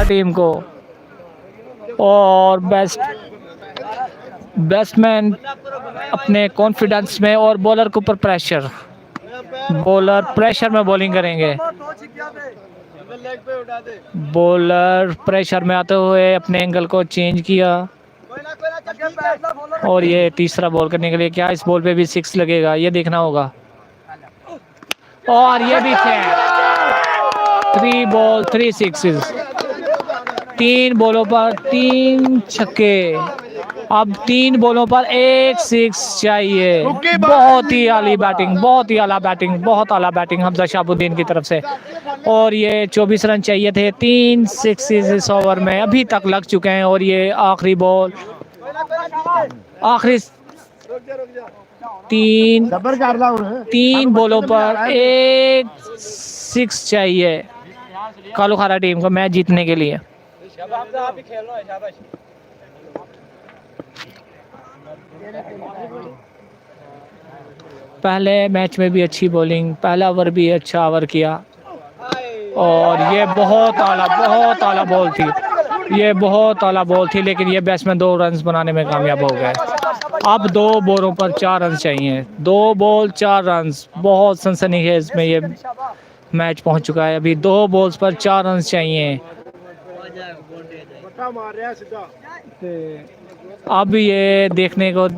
Team को और batsman अपने कॉन्फिडेंस में और बॉलर के ऊपर प्रेशर, बॉलर प्रेशर में बॉलिंग करेंगे। बॉलर प्रेशर में आते हुए अपने एंगल को चेंज किया और ये तीसरा बॉल करने के लिए क्या इस बॉल पे भी 6 लगेगा, ये देखना होगा। और ये भी 3 बॉल 3 सिक्सेस, 3 बॉलों पर 3 छक्के। अब 3 बॉलों पर 1 6 चाहिए। बहुत ही आला बैटिंग, बहुत ही आला बैटिंग, बहुत आला बैटिंग हमजा शहाबुद्दीन की तरफ से। और ये 24 रन चाहिए थे, 3 सिक्सेस इस ओवर में अभी तक लग चुके हैं। और ये आखिरी बॉल, आखिरी 3 बॉलों पर 1 6 चाहिए कालूखारा टीम को मैच जीतने के लिए। पहले मैच में भी अच्छी बॉलिंग, पहला ओवर भी अच्छा ओवर किया और ये बहुत आला बॉल थी, ये बहुत आला बॉल थी, लेकिन ये बैट्समैन 2 रन बनाने में कामयाब हो गए। अब 2 बॉलों पर 4 रन चाहिए, 2 बॉल 4 रन। बहुत सनसनीखेज में ये मैच पहुंच चुका है। अभी 2 बॉल्स पर 4 रन चाहिए। अब ये देखने को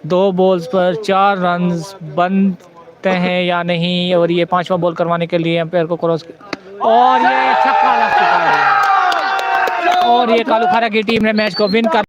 2 बॉल्स पर 4 रन बनते हैं या नहीं। और ये 5वां बॉल करवाने के लिए एम्पायर को क्रॉस और ये छक्का लग चुका है और ये कालूखारा की टीम ने मैच को विन कर